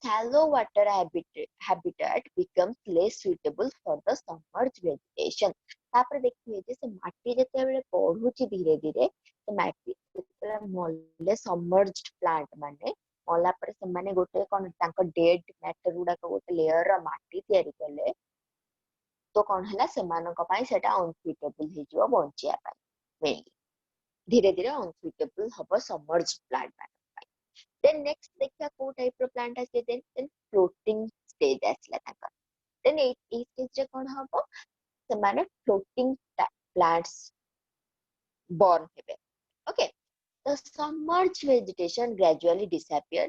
shallow water habitat becomes less suitable for the submerged vegetation. तापर देखिए जे से माटी जेते बेले पढुची धीरे धीरे तो माटी जेते मले सबमर्ज्ड प्लांट माने मला पर से माने गोटे कोन तांको डेड मैटर गुडा को गोटे लेयर रा माटी तयारी करले तो कोन हला सेमानक पई सेटा अनसुइटेबल हे जिवो बंचिया पई मेनली धीरे धीरे अनसुइटेबल हबो सबमर्ज्ड प्लांट माने then next देखिया को टाइप रो प्लांट आसे then floating stage आसला ताका then ए स्टेज रे कोन हबो से माने floating plants born हेबे okay the submerged vegetation gradually disappear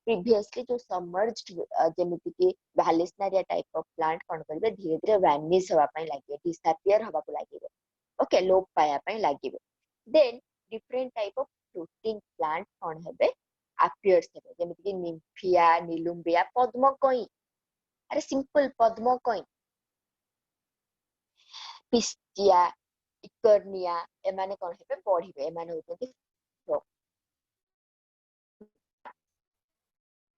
previously जो submerged जेमिति कि vallisneria type of plant कोन करबे धीरे धीरे vanish हवा पई लागिबे disappear हवा को लागिबे okay लोप पाया पई लागिबे then different type of floating plant कोन हेबे appears हेबे जेमिति कि nymphaea nilumbia पद्मकई अरे सिंपल पद्मकई पिस्टिया इकर्निया एमाने कोन हेबे बढ़िबे एमाने होतंती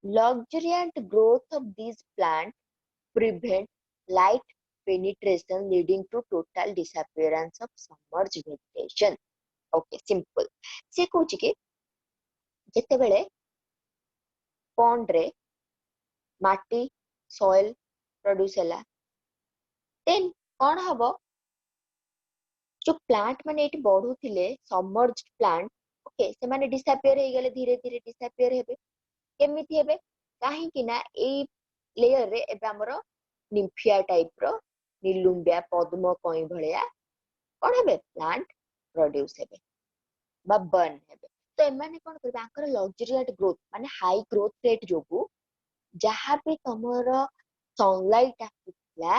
luxuriant growth of these plants prevent light penetration leading to total disappearance of submerged vegetation okay simple से कहूची कि जेते बेले पॉन्ड रे माटी सॉइल प्रोड्यूस होला देन कोन हबो जो प्लांट माने एटी बढ़ुथिले सबमर्ज्ड प्लांट ओके से माने डिसअपियर हे गेले धीरे धीरे डिसअपियर हेबे केमिति हेबे काहे कि ना ए लेयर रे एबे हमरो निम्फिया टाइप रो निलुम्बिया पद्म कई भलिया कोन हेबे प्लांट प्रोड्यूस हेबे बा बर्न हेबे तो एमाने कोन करबे आकर लग्जरिएंट ग्रोथ माने हाई ग्रोथ रेट जोगु जहां भी तमरो सनलाइट आसीला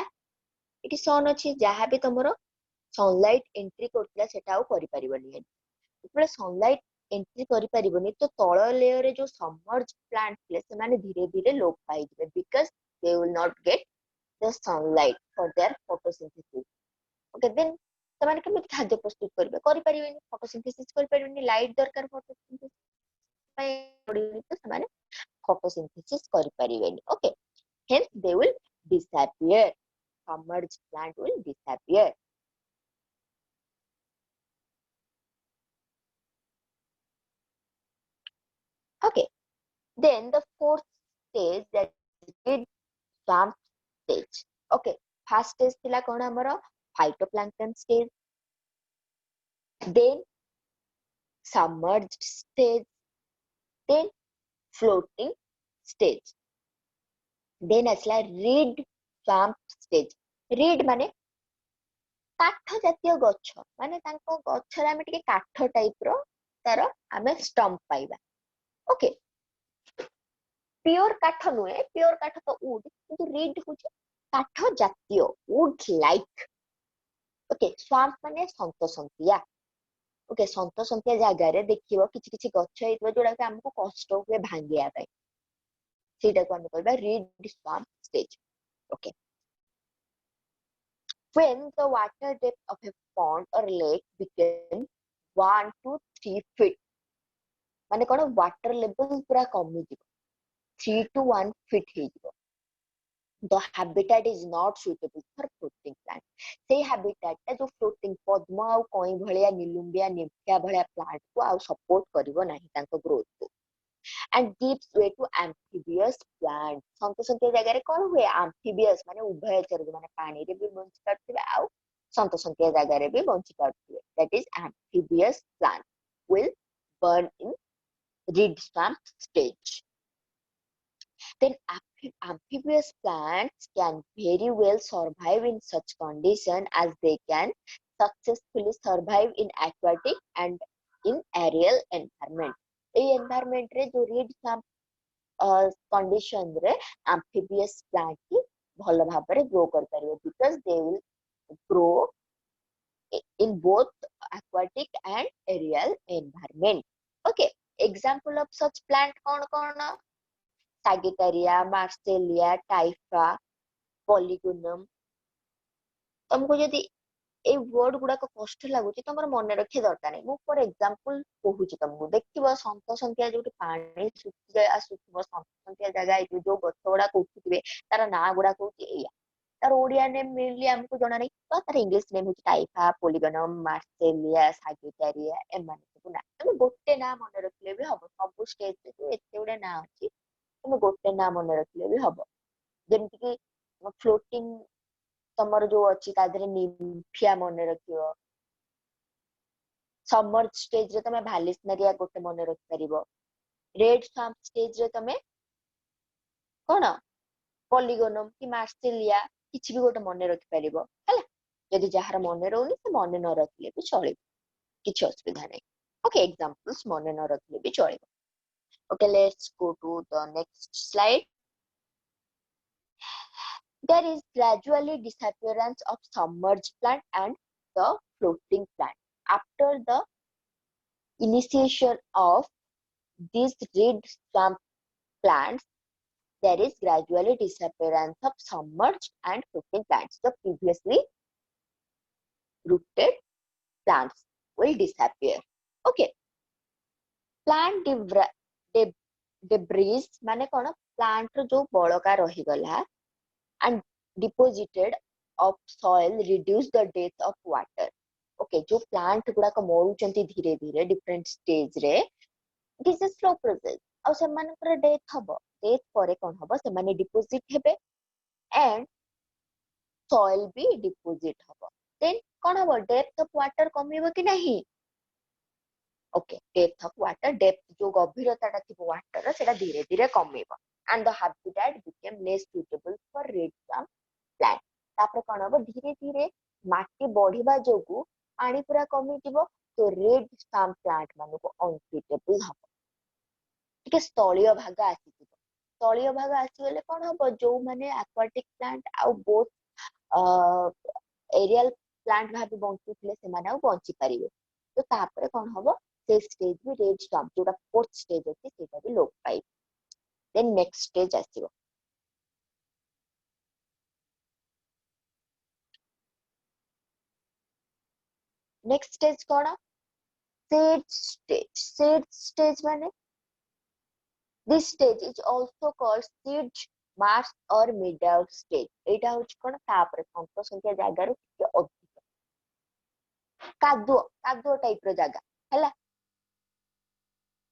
इटी सन अछि जहां भी तमरो सनलाइट एंट्री करतला सेटा आ करि परिबनी जेतबे सनलाइट एंट्री करि परिबनी तो तळ लेयर रे जो सबमर्ज्ड प्लांट ले से माने धीरे धीरे लोप पाई जिवे because they will not get the sunlight for their photosynthesis okay then से माने केमिति खाद्य प्रस्तुत करबे करि परिबनी फोटोसिंथेसिस करि परिबनी लाइट दरकार फोटोसिंथेसिस पय पडिबनी तो से माने फोटोसिंथेसिस करि परिबनी okay hence they will disappear submerged plant will disappear okay then the fourth stage that is swamp stage okay first stage thila kon amara phytoplankton stage then submerged stage then floating stage then asla reed swamp stage reed माने काठ जातीय गछ माने तांको गछ रे आमे टिके काठ टाइप रो तार आमे स्टम्प पाइबा ओके प्योर काठ नुए प्योर काठ तो वुड किंतु रीड होची काठ जातीय वुड लाइक ओके स्वाम्प माने संतसंतिया ओके संतसंतिया जागा रे देखिबो किछि किछि गछ हेतबो जोडा के हमको कष्ट हुए भांगिया पाई सेटा को हम कहबा read swamp stage okay when the water depth of a pond or lake becomes 1 to 3 feet माने कोन वाटर लेवल पूरा कमी जिवो 3 to 1 feet हे जिवो the habitat is not suitable for floating plant से habitat ता जो floating पद्म आ कोई भलिया निलुम्बिया निम्फिया भलिया प्लांट को आ सपोर्ट करिवो नाही तांको ग्रोथ को and gives way to amphibious plants संतसंतिया जगह रे कोन हुए amphibious माने उभयचर माने पानी रे भी बंच करथिबे आ संतसंतिया जगह रे भी bunch करथिबे that is amphibious plant will burn in reed swamp stage then amphibious plants can very well survive in such condition as they can successfully survive in aquatic and in aerial environment A environment रे जो reed swamp condition रे amphibious plant की भल भाबरे grow कर परिबे because they will grow in both aquatic and aerial environment okay example of such plant कौन कौन Sagittaria, Marcellia, Typha, Polygonum तुमको यदि ए वर्ड गुड़ाक कष्ट लगुच तुम मन रखिया दरकार नहीं। फॉर एग्जांपल कहूची तुमको देखिबो सन्त सन्तिया जो पानी सुखी जाए आसुथिबो सन्त सन्तिया जगह जो गछ गुड़ाक उठुथिबे तार ना गुड़ाक होची एया तार ओडिया नेम मेनली हमको जना नहीं तो तार इंग्लिश नेम होची टाइफा पोलिगनम मार्सेलिया सागिटारिया एमाने सब ना तुम गोटे ना मन रखले भी हबो सब स्टेज रे जो एते गुडे ना अछि तुम गोटे ना मन रखले भी हबो जेमति कि फ्लोटिंग तमर जो अच्छी तादरे निम्फिया मन रखियो समर स्टेज रे तमे भालिसनेरिया गोटे मन रखि परिबो रेड स्वाम्प स्टेज रे तमे कोन पॉलीगोनम कि मार्सेलिया किछि भी गोटे मन रखि परिबो हैला यदि जहार मन रहउनी से मन न रखले भी चलिबो किछि असुविधा नै ओके एग्जांपल्स मन न रखले भी चलिबो okay let's go to the next slide there is gradually disappearance of submerged plant and the floating plant after the initiation of these reed swamp plants. There is gradually disappearance of submerged and floating plants. The previously rooted plants will disappear. Okay. Plant debris माने कौन plant जो बड़का रही गला and deposited of soil reduce the depth of water. Okay, जो plant गुड़ाक मरुचंती धीरे धीरे different stage रे it is a slow process. और सेमानकर डेथ हबो डेथ परे कोन हबो सेमाने डिपोजिट हेबे एंड सॉइल भी डिपोजिट हबो देन कोन हबो डेप्थ ऑफ वाटर कमिबो कि नहीं okay depth of water depth जो गभीरताटा थिबो वाटर सेटा धीरे धीरे कमिबो and the habitat became less suitable for reed swamp plant तापर कोन हबो धीरे धीरे माटी बढ़िबा जोगु पानी पूरा कमी जिवो तो रेड स्वाम्प प्लांट मानको अनसुटेबल हबो टिके स्थलीय भाग आसीथिबो स्थलीय भाग आसीगले कोन हबो जो माने एक्वाटिक प्लांट आउ बोथ एरियल प्लांट भाबे बंचुथिले से माने बंची परिबे तो तापरे कोन हबो से स्टेज भी रेड स्वाम्प जोटा फोर्थ स्टेज अछि सेटा भी लोप पाइ देन नेक्स्ट स्टेज आसीबो नेक्स्ट स्टेज कोन सीड स्टेज माने this stage is also called siege mass or middle stage एटा होच कोन तापर संख्या संख्या जागा रे के अधिक कादुओ टाइप रो जागा हैला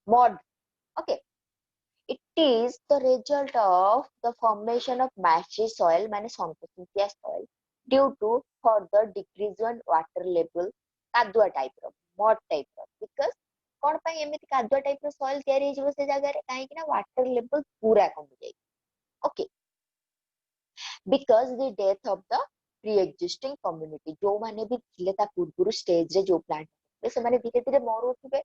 mud okay it is the result of the formation of marshy soil माने संख्या soil due to further decrease in water level कादुआ टाइप रो mud टाइप रो because कोन पई एमिति कादुआ टाइप रो soil तयारी हे जबो से जागा रे काहे कि ना वाटर लेवल पूरा कम जाई okay because the death of the pre-existing community जो माने भी थिले ता पूर्वरु स्टेज रे जो प्लांट से माने धीरे धीरे मरुथिबे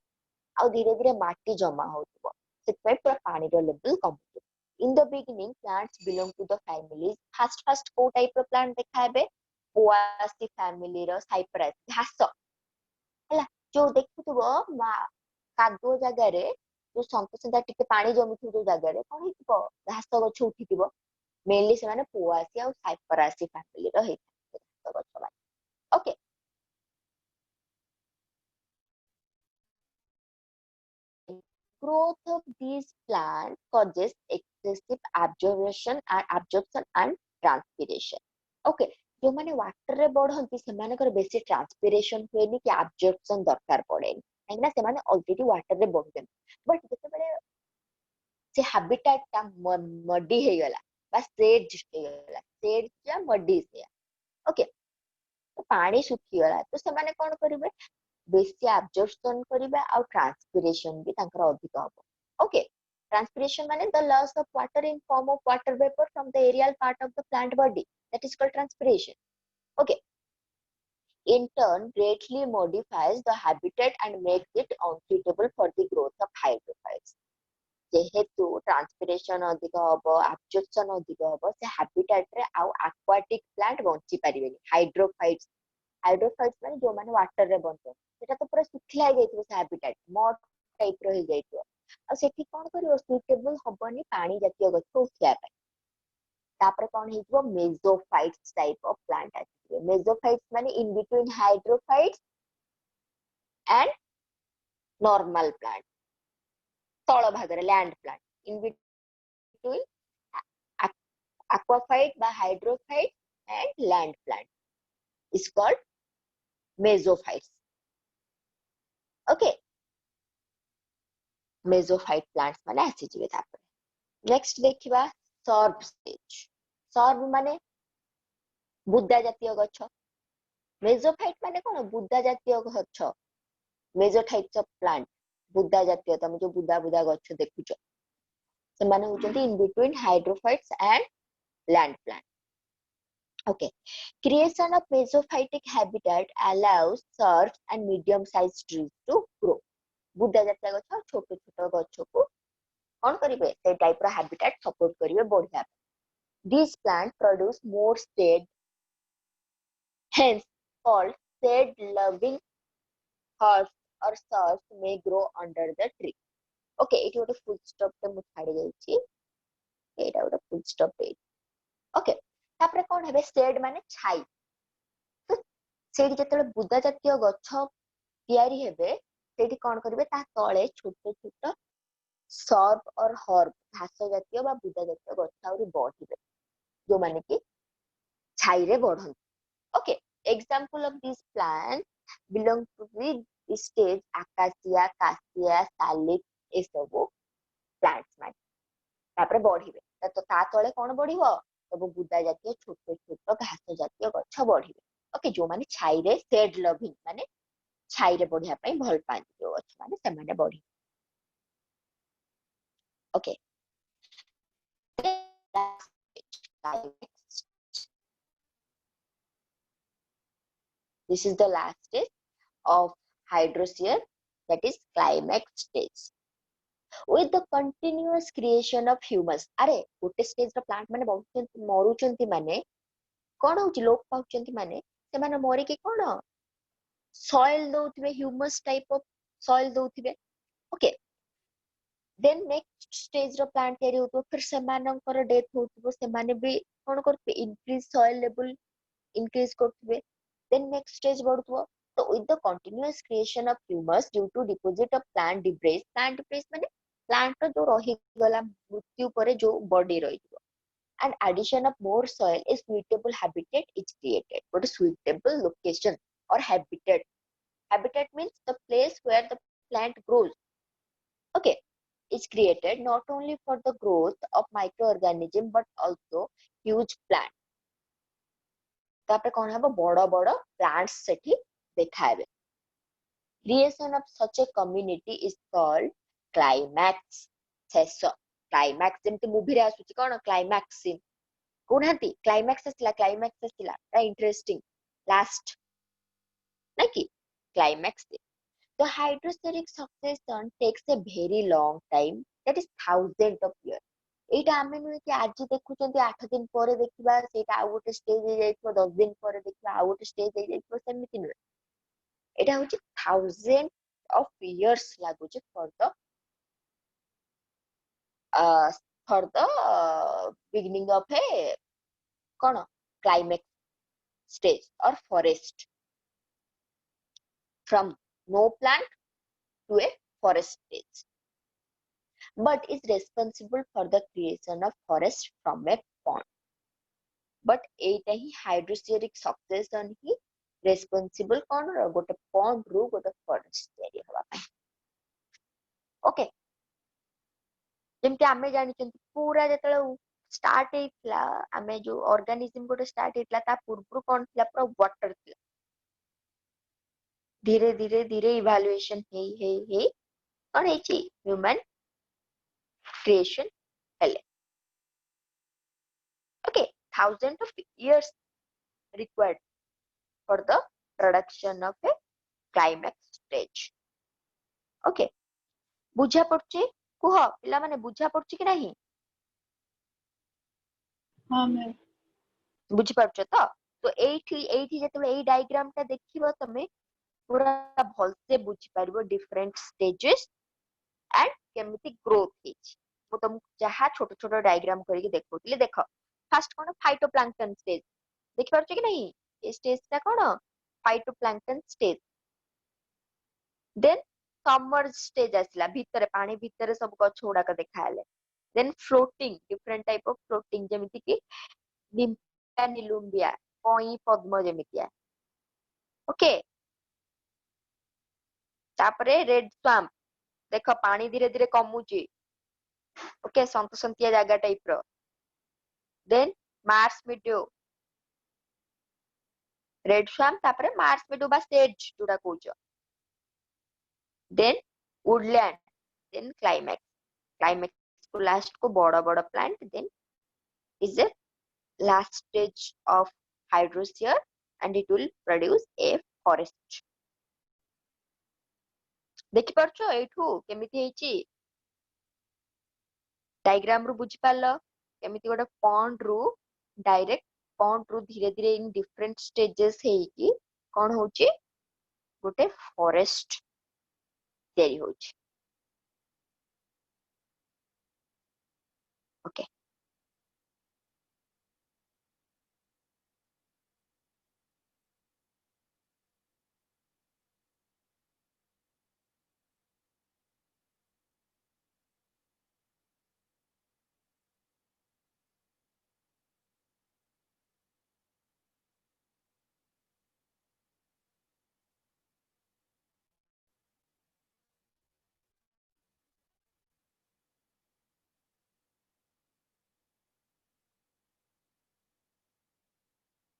आ धीरे धीरे माटी जमा होतबो सेतपे पूरा पानी रो लेवल कम in the beginning plants belong to the families first को टाइप रो प्लांट देखाबे पोआसी फैमिली रो साइप्रस घास हला जो देखुथबो मा कादो जगह रे जो संतसंदा टिके पानी जमिथु जो जगह रे कोन हितबो घास गछ उठिथिबो मेनली से माने पोआसी और साइपरासी फैमिली रो हेता गछ माने okay growth of these plants causes excessive absorption and transpiration okay जो माने वाटर रे बढ़ंती से माने कर बेसी ट्रांसपिरेशन होएनी कि एब्जॉर्प्शन दरकार पड़ेनी काहेकि ना से माने ऑलरेडी वाटर रे बढ़ुछन बट जते बेले से हैबिटेट ता मडी हे गला बस सेड हे गला सेड या मडी से ओके तो पानी सुखी गला तो से माने कोन करिवे बेसी एब्जॉर्प्शन करिवे आ ट्रांसपिरेशन भी तांकर अधिक हबो ओके transpiration माने the loss of water in form of water vapor from the aerial part of the plant body that is called transpiration okay in turn greatly modifies the habitat and makes it unsuitable for the growth of hydrophytes जेहेतु transpiration अधिक हबो absorption अधिक हबो से habitat रे आ aquatic plant bunchy परिबेनी hydrophytes माने जो माने वाटर रे बंचो सेटा तो पूरा सुखिला जाइतो से हैबिटेट मड टाइप रो हे जाइतो आ सेठी कोन करियो सुटेबल हबनी पानी जातीय गछ उठिया पाए तापर कौन हेइबो मेसोफाइट्स टाइप ऑफ प्लांट आसीबे मेसोफाइट्स माने in between hydrophytes and normal plant तळ भागरे land plant in between aquaphyte by hydrophyte and land plant is called mesophytes. Okay, mesophyte plants माने आसीजिबे तापर नेक्स्ट देखिबा सर्व स्टेज सर्व माने बुद्धा जातीय गछ मेसोफाइट माने कोन बुद्धा जातीय गछ मेसो टाइप्स ऑफ प्लांट बुद्धा जातीय तमे जो बुद्धा बुद्धा गछ देखुचो से माने होचंती in between hydrophytes and land plant. Okay. Creation of mesophytic habitat allows shrubs and medium-sized trees to grow. Buddha जातीय गछ छोट छोट गछ को कौन करिवे से टाइप रो हैबिटेट सपोर्ट करिवे बढ़िया These plants produce more shade, hence called shade-loving herbs or shrubs may grow under the tree. Okay, एठी गोटे फुल स्टॉप ते मु छाडी जाईची एटा गोटे फुल स्टॉप दे ओके तापर कोन हेबे शेड माने छाई तो सेठी जतले बुद्धा जातीय गछ तयारी हेबे सेठी कोन करिवे ता तळे छोट छोट सर्प और हर्ब घास जातीय बा बुद्धा जातीय गछ आउरी बढ़िबे जो माने कि छाई रे बढ़न okay example of this plant belong to the stage acacia cassia salix ए सब प्लांट्स माने तापर बढ़िबे तो ता तळे कोन बढ़िबो सब बुद्धा जातीय छोट छोट घास जातीय गछ बढ़िबे ओके जो माने छाई रे शेड लविंग माने छाई रे बढ़िया पई भल पानी जो गछ माने से माने बढ़ी okay this is the last stage of hydrosphere that is climax stage with the continuous creation of humus अरे गोटे स्टेज रो प्लांट माने बहुत मरुचंती माने कोन होची लोक पाउचंती माने से माने मरि के कोन सॉइल दोथिबे ह्यूमस टाइप ऑफ सॉइल दोथिबे ओके देन नेक्स्ट स्टेज रो प्लांट तयारी होतो फिर से मानकर डेथ होतो से माने भी कोन करते इंक्रीज सॉइल लेवल इंक्रीज करते then next stage बढ़ुतो तो with the continuous creation of humus due to deposit of plant debris माने प्लांट जो रही गला मृत्यु परे जो बॉडी रही and addition of more soil a suitable habitat is created what is suitable location or habitat means the place where the plant grows okay is created not only for the growth of microorganism but also huge plant तापर कोन हबो बड़ बड़ plants सेठी देखाबे creation of such a community is called climax शेष climax जेमति movie रे आसुची कोन climax scene कोनहती climax रा इंटरेस्टिंग लास्ट नाकि climax the hydrosteric succession takes a very long time that is thousands of years एटा आमे नुहे कि आज देखुचंती 8 दिन परे देखिबा सेटा आ गोटे स्टेज हे जाइतो 10 दिन परे देखिबा आ गोटे स्टेज हे जाइतो सेमिति नुहे एटा होची थाउजेंड ऑफ इयर्स लागुची for the beginning of a कोन क्लाइमैक्स स्टेज और forest from no plant to a forest stage but is responsible for the creation of forest from a pond. But Etah he hydrosteric succession he responsible कौन रो गोटे pond रू गोटे forest तयारी हवा ପାଇଁ okay जेमति आमे जानि चंती पूरा जेतले स्टार्ट हेतला आमे जो ऑर्गेनिज्म गोटे स्टार्ट हेतला ता पूर्व कोन थिला पूरा वाटर थिला धीरे धीरे धीरे इवैल्यूएशन हे कोन हेची human creation hele okay thousands of years required for the production of a climax stage okay बुझा पड़ची कुह पिला माने बुझा पड़ची कि नहीं हां मैं बुझी पारछ तो एठी जेतबे एई डायग्राम ता देखिबो तमे पूरा भलसे बुझी पारबो डिफरेंट स्टेजेस एंड केमिति ग्रोथ हिच मु तुम जहा छोट छोट डायग्राम करके देखौतली देखो फास्ट कोन फाइटोप्लैंक्टन स्टेज देखि पारछ कि नहीं ए स्टेज ता कोन phytoplankton stage then submerge stage आसला भितरे पानी भितरे सब गछ गुड़ाक देखाले then floating different type of floating जेमिति कि निम्फिया निलुम्बिया कई पद्म जेमितिया ओके तापरे रेड स्वाम्प देख पानी धीरे धीरे कमुची ओके संतसंतिया जागा टाइप रो then marsh meadow reed swamp तापरे मार्स मीडियो बा सेज जोडा कहूछ देन वुडलैंड देन क्लाइमैक्स को लास्ट को बड़ा बड़ा plant then is a last stage of hydrosphere and it will produce a forest देखि परछो एठू केमिति हेची डायग्राम रु बुझी पालो केमिति गोटे पॉन्ड रु डायरेक्ट पॉन्ड रु धीरे धीरे इन डिफरेंट स्टेजेस हेकी कोन होची गोटे फॉरेस्ट तयारी होची okay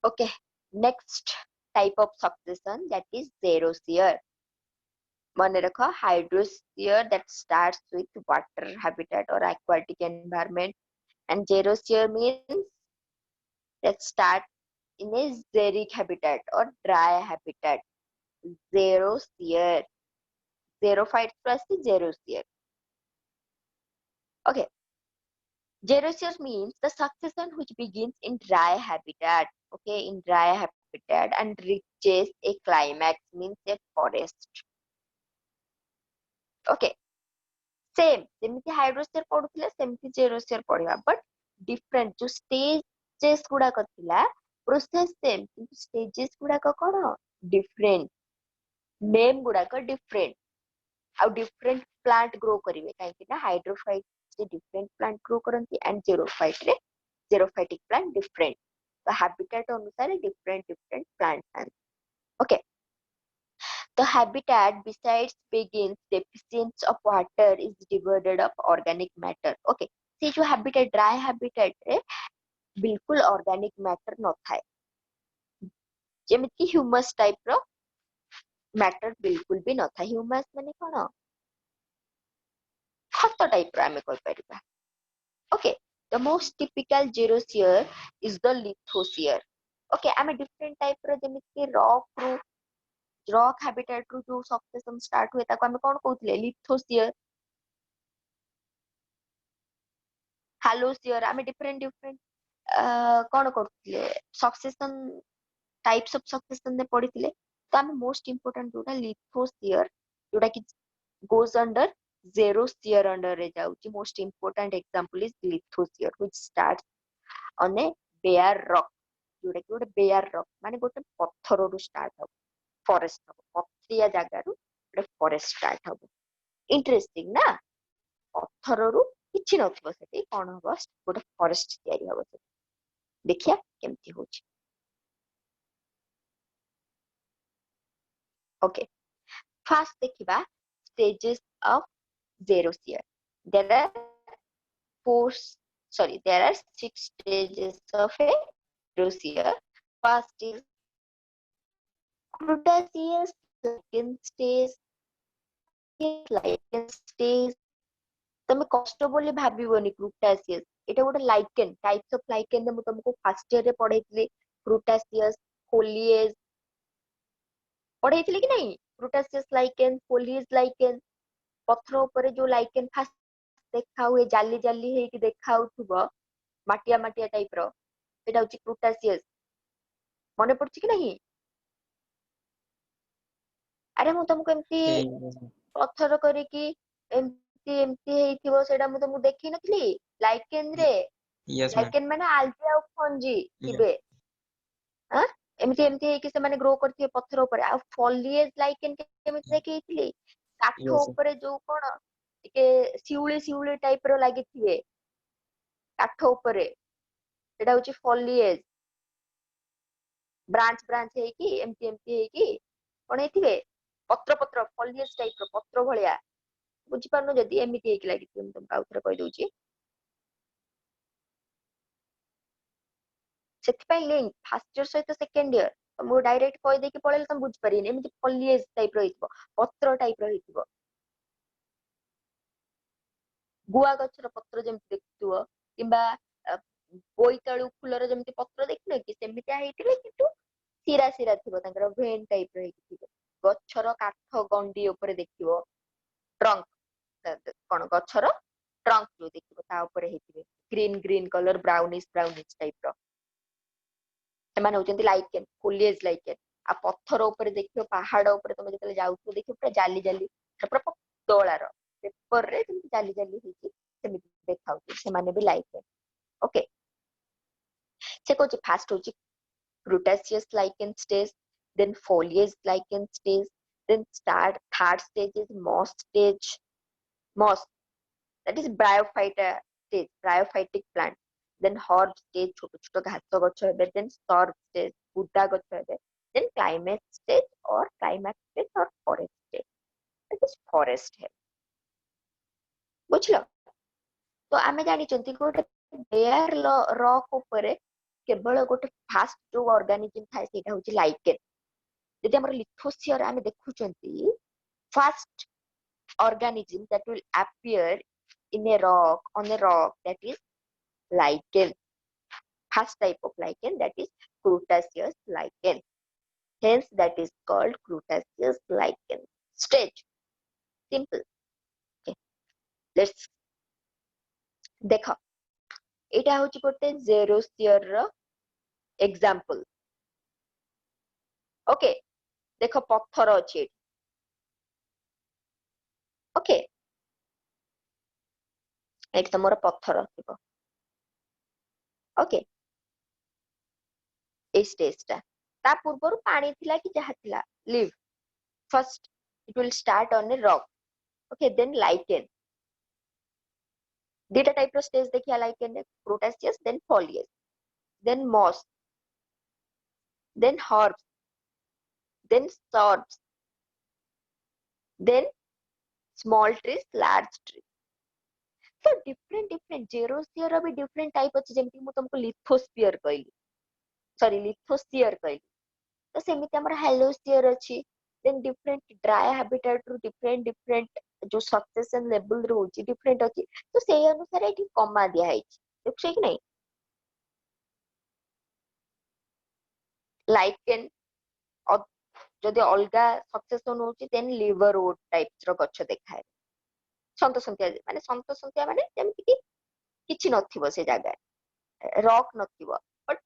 okay next type of succession that is xerosphere मन रख hydrosphere that starts with water habitat or aquatic environment and xerosphere means that start in a xeric habitat or dry habitat xerosphere xerophytes plus the xerosphere okay xerosphere means the succession which begins in dry habitat okay in dry habitat and reaches a climax means a forest okay same जेमिति hydrosphere पढुथिले सेमिति xerosphere पढिबा but different जो stages गुडा कथिला process same किंतु stages गुडा कोन डिफरेंट नेम गुडा को different how different plant grow करिवे काहे ना हाइड्रोफाइट से डिफरेंट प्लांट ग्रो करंती एंड जेरोफाइट रे जेरोफाइटिक प्लांट डिफरेंट तो हैबिटेट अनुसार different different plant okay The habitat besides begins deficiency of water is devoid of organic matter. Okay. से जो habitat dry habitat रे बिल्कुल organic matter न थाए जेमिति ह्यूमस टाइप रो मैटर बिल्कुल भी न था ह्यूमस माने कोन खत टाइप रो आमे कहि परिबा okay the most typical xerosphere is the lithosphere okay आमे डिफरेंट टाइप रो जेमिति रॉक हैबिटेट रु जो सक्सेशन स्टार्ट हुए ताको हमें कोन कहउतले लिथोस्फियर हालोस्फियर हमें डिफरेंट डिफरेंट कोन करतले सक्सेशन टाइप्स ऑफ सक्सेशन ने पढितले तो हमें मोस्ट इंपोर्टेंट जोटा लिथोस्फियर जोटा कि गोज अंडर xerosphere अंडर रे जाउची most important example is lithosphere which starts on a bare rock जोटा कि गोटे बेयर रॉक माने गोटे पत्थर रु स्टार्ट हो फॉरेस्ट हो पत्रिया जगह रु गोटे फॉरेस्ट स्टार्ट हो इंटरेस्टिंग ना पत्थर रु किछि नथिबो सेठी कोन हबो गोटे फॉरेस्ट तयारी हबो देखिया केमती होची ओके फर्स्ट देखिबा stages of xerosphere there are four there are 6 stages of a xerosphere first is cretaceous lichen stage lichen stage तमे कष्ट बोली भाबिबोनी क्रुटासियस एटा गोटे लाइकेन टाइप्स ऑफ लाइकेन ने तुमको फर्स्ट ईयर रे पढाइतली क्रुटासियस फोलिएज पढाइतली कि नहीं क्रुटासियस लाइकेन फोलिएज लाइकेन पत्थर ऊपर जो लाइकेन फास्ट देखा हुए जाली जाली हे कि देखा उठबो माटिया माटिया टाइप रो एटा होची क्रुटासियस मने पड़छि कि नहीं अरे मु तुमको एमती पत्थर करी कि एमती एमती हेइथिबो सेटा मु तुमको देखि नथली लाइकेन रे yes ma'am, ଲାଇକେନ୍ ମାନେ ଆଲଗା ଆଉ ଫଞ୍ଜି yes, ଥିବେ। ଆଁ ଏମିତି ଏମିତି ହେଇକି ସେମାନେ ଗ୍ରୋ କରିଥିବେ ପଥର ଉପରେ। ଆଉ ଫଲିଏଜ ଲାଇକେନ୍ କେମିତି ଦେଖେଇଥିଲି, କାଠ yes, ଉପରେ ଯୋଉ କଣ ଟିକେ ଶିଉଳି ଶିଉଳି ଟାଇପ ର ଲାଗିଥିବେ କାଠ ଉପରେ, ସେଟା ହଉଛି ଫଲିଏଜ। ବ୍ରାଞ୍ଚ ବ୍ରାଞ୍ଚ ହେଇକି ଏମିତି ଏମିତି ହେଇକି କଣ ହେଇଥିବେ, ପତ୍ର ପତ୍ର ଫଲିଏଜ ଟାଇପ ର ପତ୍ର ଭଳିଆ। ବୁଝିପାରୁନ ଯଦି ଏମିତି ହେଇକି ଲାଗିଥିବେ, ମୁଁ ତମକୁ ଆଉ ଥରେ କହିଦଉଛି। ସେଥିପାଇଁ ଲିଙ୍କ ଫାର୍ଷ୍ଟ ଇୟର ସହିତ ସେକେଣ୍ଡ ଇୟର ତମକୁ ଡାଇରେକ୍ଟ କହିଦେଇକି ପଳେଇଲେ ତମେ ବୁଝିପାରିବେନି। ଏମିତି ଫଲିଏଜ ଟାଇପ ର ହେଇଥିବ, ପତ୍ର ଟାଇପ ର ହେଇଥିବ। ଗୁଆ ଗଛର ପତ୍ର ଯେମିତି ଦେଖୁଥିବ, କିମ୍ବା ବୋଇତାଳୁ ଫୁଲର ଯେମିତି ପତ୍ର ଦେଖିନ କି, ସେମିତିଆ ହେଇଥିବେ କିନ୍ତୁ ଶିରା ଶିରା ଥିବ, ତାଙ୍କର ଭେନ୍ ଟାଇପ ର ହେଇକି ଥିବ। ଗଛର କାଠ ଗଣ୍ଡି ଉପରେ ଦେଖିବ, ଟ୍ରଙ୍କ କଣ ଗଛର ଟ୍ରଙ୍କ ଯୋଉ ଦେଖିବ ତା ଉପରେ ହେଇଥିବେ ଗ୍ରୀନ ଗ୍ରୀନ କଲର ବ୍ରାଉନିଶ ବ୍ରାଉନିଶ ଟାଇପ ର। ସେମାନେ ହଉଛନ୍ତି ଲାଇକେନ, ଫୋଲିଏଜ ଲାଇକେନ। ଆଉ ପଥର ଉପରେ ଦେଖିବ, ପାହାଡ ଉପରେ ତମେ ଯେତେବେଳେ ଯାଉଥିବ ଦେଖିବ ପୁରା ଜାଲି ଜାଲି, ପୁରା ପତଳାର ପେପର ରେ ଯେମିତି ଜାଲି ଜାଲି ହେଇକି ସେମିତି ଦେଖାଉଛି, ସେମାନେ ବି ଲାଇକେନ। ଓକେ, ସେ କହୁଛି ଫାଷ୍ଟ ହଉଛି Cretaceous lichen stage, then foliage lichen stage, then third stage is moss stage. Moss, that is bryophyta stage, bryophytic plant. Then herb stage, छोटो छोटो घास गଛ हेबे, then shrub stage, बुदा गଛ हेबे, then climax stage or climax stage or forest stage, that is forest है। बुझलो? तो आमे जानिचंती गोटे बेयर रॉक ऊपर केवल गोटे फास्ट जो ऑर्गेनिज्म थाए सेटा होची लाइकेन। यदि हमर लिथोसियर आमे देखुचंती, first organism that will appear in a rock, on a rock, that is lichen. First type of lichen, that is Cretaceous lichen. Hence that is called Cretaceous lichen stage. Simple. Okay. Let's देखो, एटा होची गोटे xerosphere रो example. Okay, देखो पत्थर अछि। Okay, eight तमरो पत्थर थिबो। Okay, ए stage ता ता पूर्वरु पानी थिला कि जहा थिला, live first it will start on a rock. Okay, then lichen, दीटा टाइप रो स्टेज देखिया lichen, crustaceous, then foliose, then moss, then herbs, then shrubs, then small trees, large trees। तो डिफरेंट डिफरेंट जेरोसियर भी different type अछि, जेमति मु तुमको lithosphere कहली, sorry lithosphere कहली। तो सेमिति हमर हेलोस्फियर अछि। देन डिफरेंट ड्राई हैबिटेट रु डिफरेंट डिफरेंट जो सक्सेशन लेवल रहउची डिफरेंट अछि। तो सेही अनुसार एठी कमा दिया हैछि, देखछै कि नै? लाइकेन जदि अलगा सक्सेशन होउची, देन लिवर वुड टाइप्स रो गछ देखाय। सन्तसन्तिया माने सन्तसन्तिया माने जेमति कि किछि नथिबो से जागा, रॉक नथिबो, बट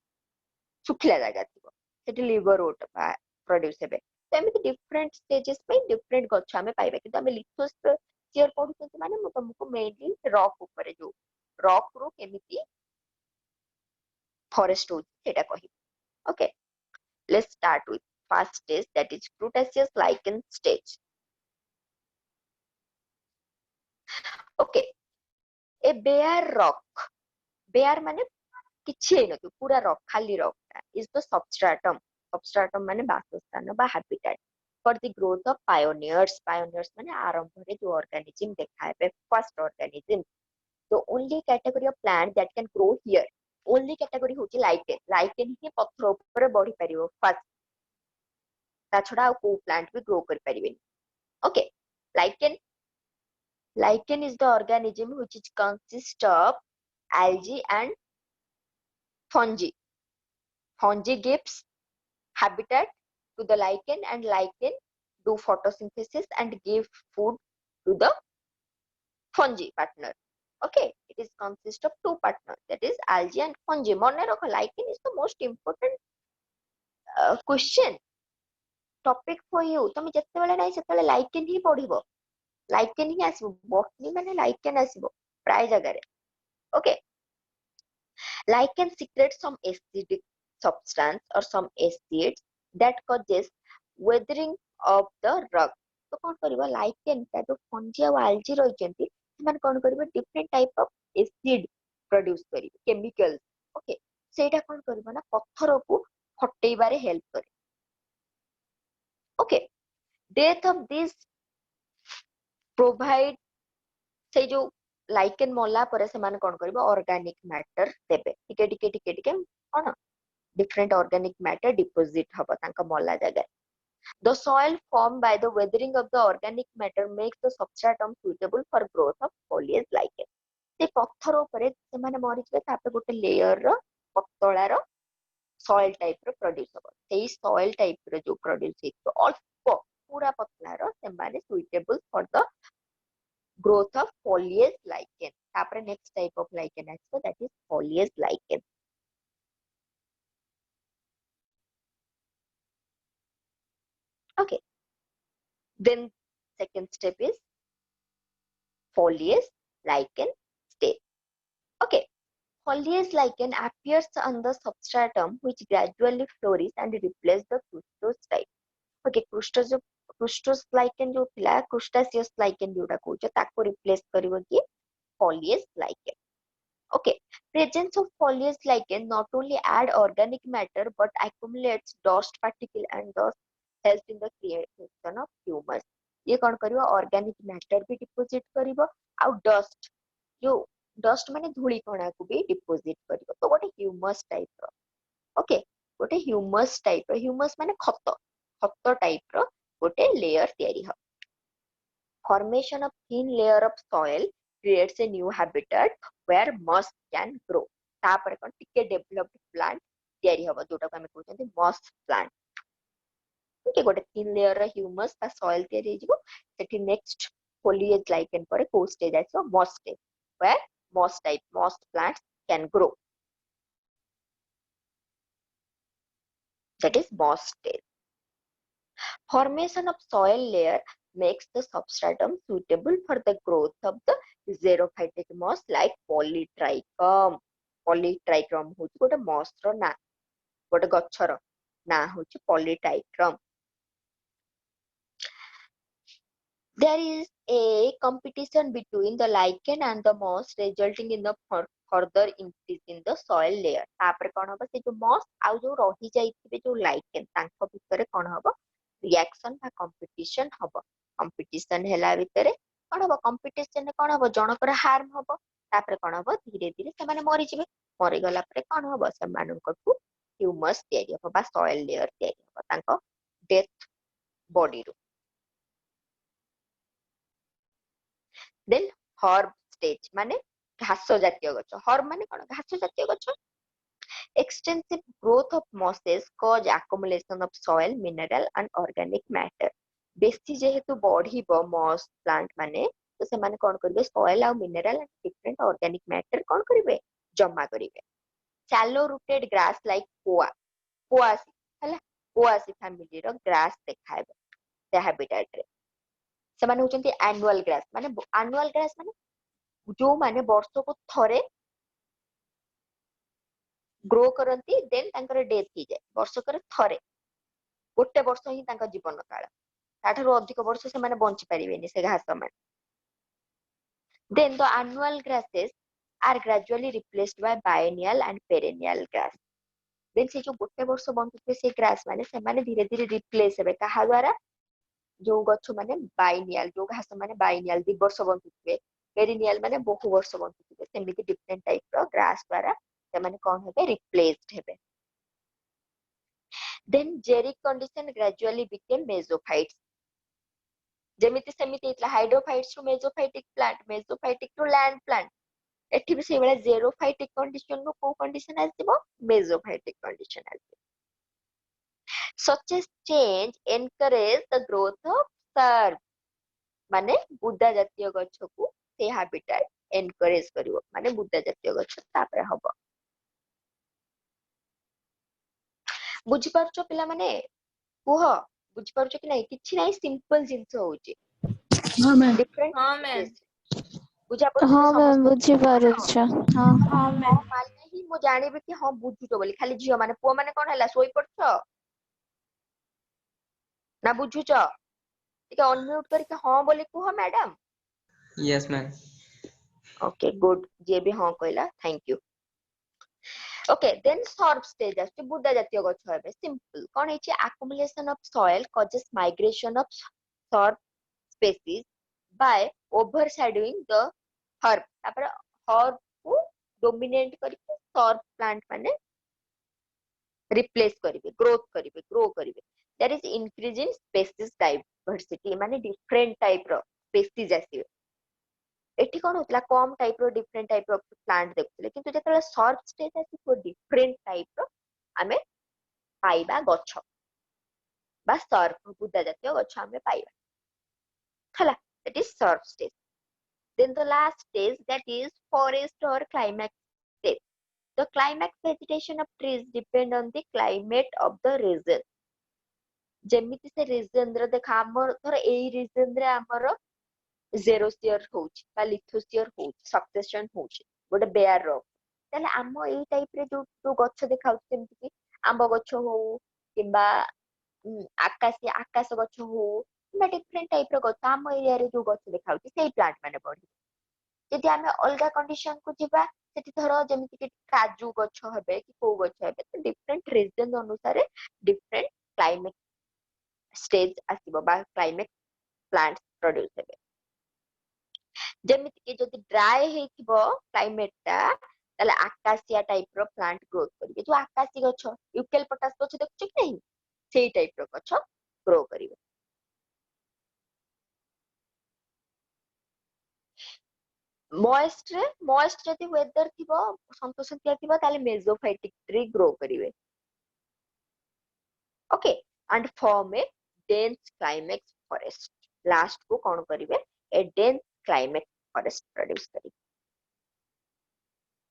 सुखिला जागा थिबो, सेठी लिवर वुड प्रोड्यूस हेबे। तो एमिति डिफरेंट स्टेजेस पे डिफरेंट गछ हमें पाइबा, किंतु हमें लिथोस्फियर पढुचंती माने मु तुमको मेनली रॉक ऊपर जो रॉक रो केमिति फॉरेस्ट होची सेटा कहि। Okay, let's start with first stage, that is Cretaceous lichen stage। Okay, a bare rock, bare माने किछि नै तो पूरा रॉक, खाली rock is the substratum. Substratum माने बासस्थान बा habitat for the growth of pioneers. Pioneers माने आरंभ रे जो ऑर्गेनिज्म देखाबे, फर्स्ट ऑर्गेनिज्म। तो only category of plant that can grow here, only category होची लाइकेन। लाइकेन ही पत्थर ऊपर बढ़ी परिबो फर्स्ट, ता छडा को प्लांट भी ग्रो कर परिबेनी। Okay, lichen, lichen is the organism which is consist of algae and fungi। Fungi gives habitat to the lichen, and lichen do photosynthesis and give food to the fungi partner। Okay, it is consist of two partners, that is algae and fungi। Mone rakho, lichen is the most important question topic for you। तमे जत्ते बेले नै सेते बेले lichen ही पढिबो, lichen ही आसीबो, botany माने lichen आसीबो प्राय जगह रे। Okay, Lichen secretes some acidic substance or some acids that causes weathering of the rug. तो कौन करिबा लाइकेन का जो फंजी और algae रहिचंती ସେମାନେ कौन करिबा different type of acid produce करिबे केमिकल्स ओके सेटा कौन करिबा ना पत्थर को फटेइबारे हेल्प करे okay death of this provide से जो लाइकेन मला पर से मान कौन करिबा ऑर्गेनिक मैटर देबे टिके कौन different organic matter deposit haba tanka molla jaga the soil formed by the weathering of the organic matter makes the substratum suitable for growth of foliage lichen se pathar upare semane mari jibe tape gote layer ro patala ro soil type ro produce haba sei soil type ro jo produce heito alpo pura patla ro semane suitable for the growth of foliage lichen tapre next type of lichen asba that is foliage lichen. Okay, then second step is foliage lichen stage. Okay, foliage lichen appears on the substratum which gradually flourishes and replaces the crustose type. Okay, crustose lichen जो थिला crustaceous lichen जोटा कहूछ ताको replace करिवो कि foliage lichen. Okay, presence of foliage lichen not only add organic matter but accumulates dust particle and thus help in the creation of humus. ये कौन करिवो organic matter भी deposit करिवो आउ dust जो dust माने धूली कणा को भी डिपोजिट करिवो तो गोटे ह्यूमस टाइप रो ओके गोटे ह्यूमस टाइप रो ह्यूमस माने खत खत टाइप रो गोटे लेयर तयारी हो formation of thin layer of soil creates a new habitat where moss can grow तापर कोन टिके डेवलप्ड प्लांट तयारी हो जोटा को हम कहउछन्ती moss plant ओके गोटे थिन लेयर रो ह्यूमस बा सॉइल तयारी जिवो सेठी नेक्स्ट foliage lichen पर को stage iso moss stage where moss plants can grow that is moss stage. Formation of soil layer makes the substratum suitable for the growth of the xerophytic moss like polytrichum. Polytrichum होची गोटे moss रो ना गोटे गच्छर ना होची polytrichum. There is a competition between the lichen and the moss resulting in the further increase in the soil layer. तापर कोन होबा से जो moss आ जो रही जाइथिबे जो lichen तांको भितरे कोन होबा रिएक्शन बा कंपटीशन हबो कंपटीशन हेला भितरे कोन हबो कंपटीशन ने कोन हबो जनकर हार्म हबो तापर कोन हबो धीरे धीरे से माने मरि जिवे मरि गला परे कोन हबो से माननकु ह्यूमस तयारी हबो बा सॉइल लेयर तयारी हबो तांको डेथ बॉडी रो देन हर्ब स्टेज माने घास जातीय गछ हर्ब माने कोन घास जातीय गछ extensive growth of mosses cause accumulation of soil mineral and organic matter बेसी जेहेतु बढ़िबो मॉस प्लांट माने तो से माने कोन करबे सॉइल और mineral and different organic matter कोन करिवे जमा करिवे shallow rooted grass like poaceae हला poaceae फैमिली रो ग्रास देखाइबे से हैबिटेट रे से माने होचंती एनुअल ग्रास माने जो माने वर्ष को थरे ग्रो करंती देन तांकर डेथ ही जाए वर्षकर थरे गोटे वर्ष ही तांका जीवन काल ताठारु अधिक वर्ष से माने बंची परिबेनी से घास माने then the annual grasses are gradually replaced by biennial and perennial grass then से जो गोटे वर्ष बंचुते से ग्रास माने से माने धीरे धीरे रिप्लेस हेबे कहा द्वारा जो गछ माने बाइनियल जो घास माने बाइनियल 2 वर्ष बंचुते पेरिनियल माने बहु वर्ष बंचुते सेमिति डिफरेंट टाइप रो ग्रास द्वारा से माने कोन हेबे रिप्लेस्ड हेबे then xeric condition gradually became mesophytes जेमिति सेमिति इतला hydrophytes to mesophytic to land plant एठी भी सेबेला जेरोफाइटिक कंडीशन नो को कंडीशन आसीबो मेसोफाइटिक कंडीशन आसीबो such a change encourage the growth of shrub माने बुद्धा जातीय गछ को से हैबिटेट एनकरेज करिवो माने बुद्धा जातीय गछ तापरे हबो बुझी पारछो पिला माने कुह बुझी पारछो कि नै किछि नै सिंपल जिंस होउची हां मैम डिफरेंट हाँ मैम बुझा पर हाँ मैम समस्त बुझी पारुछ हाँ हाँ मैम माने ही मु जानिबि कि हां बुझुतो बोली खाली झियो माने पुओ माने कोन हला सोई पड़छ ना बुझुछ टिके अनम्यूट करके हां बोली कुह madam Yes, ma'am. Okay good जे भी हां कहला thank you okay then sere stage आछी बुदा जातीय गछ हेबे सिंपल कोन हेची accumulation of soil causes migration of shrub species by overshadowing the herb तापर herb को डोमिनेट करके सर्व प्लांट माने रिप्लेस करिवे ग्रोथ करिवे ग्रो करिवे that is increase in species diversity माने डिफरेंट टाइप रो स्पेसीज आसीबे एठी कोन होतला कम टाइप रो डिफरेंट टाइप रो प्लांट देखुले किंतु जेतले सर्व स्टेज आसी डिफरेंट टाइप रो आमे पाइबा गछ बा सर्व बुदा जातीय गछ आमे पाइबा हला that is shrub stage then the last stage that is forest or climax stage the climax vegetation of trees depend on the climate of the region ଯେମିତି ସେ ରିଜନ ର ଦେଖ ଆମର ଧର ଏଇ ରିଜନ ରେ ଆମର ଜେରୋସିୟର ହଉଛି ବା ଲିଥୋସିୟର ହଉଛି ସକ୍ସେସନ ହଉଛି ଗୋଟେ ବେୟାର ର ତାହେଲେ ଆମ ଏଇ ଟାଇପ ରେ ଯୋଉ ଯୋଉ ଗଛ ଦେଖାଉଛି ଯେମିତି କି ଆମ୍ବ ଗଛ ହଉ କିମ୍ବା ଆକାଶ ଗଛ ହଉ କିମ୍ବା ଡିଫରେଣ୍ଟ ଟାଇପ ର ଗଛ ଆମ ଏରିଆରେ ଯୋଉ ଗଛ ଦେଖାଉଛି ସେଇ ପ୍ଲାଣ୍ଟ ମାନେ ବଢିବେ ଯଦି ଆମେ ଅଲଗା କଣ୍ଡିସନ କୁ ଯିବା ସେଠି ଧର ଯେମିତି କି କାଜୁ ଗଛ ହେବେ କି କୋଉ ଗଛ ହେବେ ତ ଡିଫରେଣ୍ଟ ରିଜନ ଅନୁସାରେ ଡିଫରେଣ୍ଟ କ୍ଲାଇମେଟ स्टेज आसीबो बा क्लाइमेट प्लांट्स प्रोड्यूस हेबे जेमिति कि जदि ड्राई हेतिबो क्लाइमेट ता ताले आकाशिया टाइप रो प्लांट ग्रोथ करिवे जो आकाशी गछ यूकेलिप्टस गछ देखछ कि नहीं सेही टाइप रो गछ ग्रो करिवे मॉइस्ट जदि वेदर थिबो संतोषंतिया थिबो ताले मेसोफाइटिक ट्री ग्रो करिवे okay and form a dense climax forest last को कौन करिवे a dense climax forest produce करिवे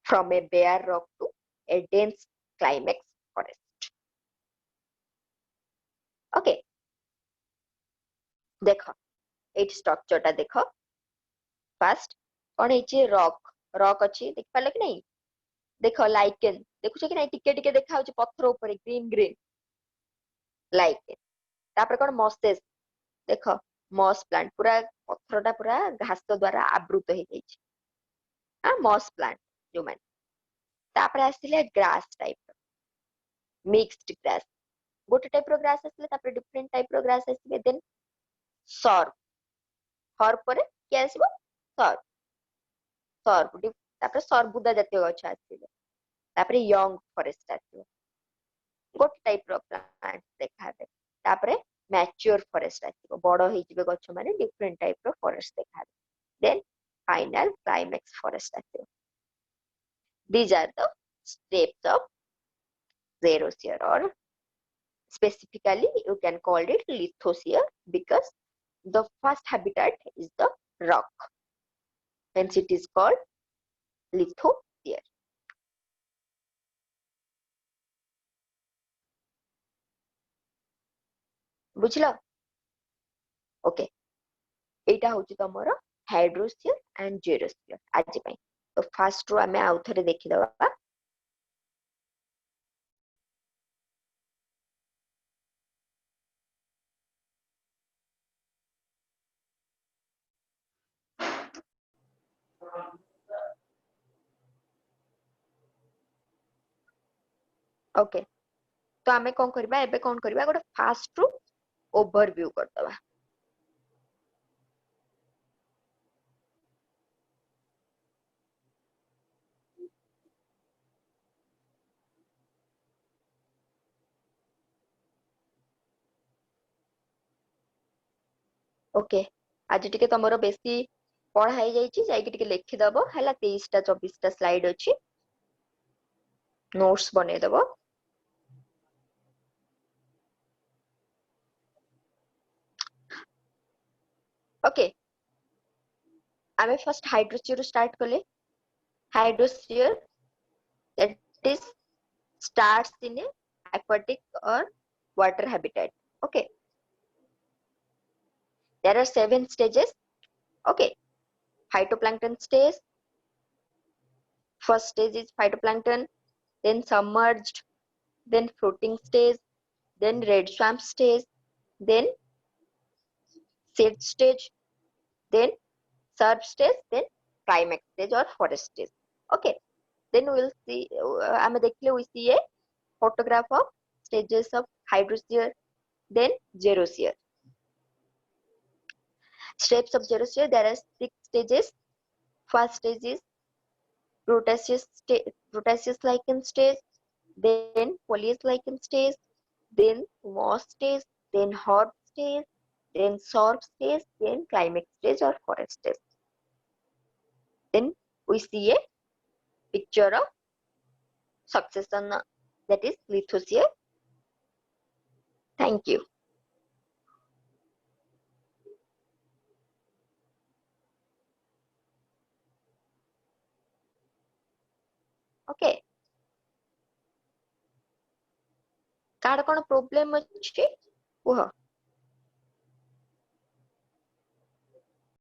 from a bare rock to a dense climax forest okay देखो एट स्ट्रक्चर टा देखो फर्स्ट कौन है रॉक रॉक अच्छी देख पाले कि नहीं देखो लाइकेन देखुछ कि नहीं टिके टिके देखा होची पत्थर ऊपर ग्रीन ग्रीन लाइकेन तापर कौन मॉसेस देखो मॉस प्लांट पूरा पत्थरटा पूरा घास द्वारा आवृत हो जाइए हाँ मॉस प्लांट जो मैंने तापर आसिले ग्रास टाइप मिक्स्ड ग्रास गोटे टाइप रो ग्रास आसिले तापर डिफरेंट टाइप रो ग्रास आसिले देन सर्व हर परे के आसीबो सर्व सर्व तापर सर्वुदा जातीय गछ आसिले तापर यंग फॉरेस्ट आसीबो गोटे टाइप रो प्लांट देखाबे तापर मैच्योर फॉरेस्ट आसीबो बड़ होई जिवे गछ माने डिफरेंट टाइप रो फॉरेस्ट देखाबे देन फाइनल क्लाइमेक्स फॉरेस्ट आसीबो these are the steps of xerosphere or specifically you can call it lithosphere because the first habitat is the rock hence it is called lithosphere बुझलो okay एटा होची तमरो hydrosphere and जेरोस्फीयर आज पई तो first row हमें आउ थरे देखि दबा ओके तो हमें कोन करबा एबे कोन करबा गोटे फास्ट रो ओवरव्यू कर दबा ओके आज टिके तमरो बेसी पढ़ा है जाइची जाइके टिके लिखि दबो हला 23 टा 24 टा स्लाइड अछि नोट्स बने दबो ओके आमे फर्स्ट हाइड्रोस्फीयर स्टार्ट करले hydrosphere that is starts in a aquatic or water habitat okay there are 7 stages okay phytoplankton stage first stage is phytoplankton then submerged, then floating stage, then red swamp stage, then seed stage, then surf stage, then climax stage or forest stage. Okay, then we'll see. ଆମେ ଦେଖିଲେ we see a photograph of stages of hydrosphere, then xerosphere. Steps of xerosphere, there are 6 stages. First stage is Cretaceous lichen stage, then Polias lichen stage, then moss stage, then herb stage, then sorb stage, then climax stage or forest stage. Then we see a picture of succession, that is lithosphere. Thank you. Okay. କାହାର କ'ଣ problem ଅଛି କୁହ?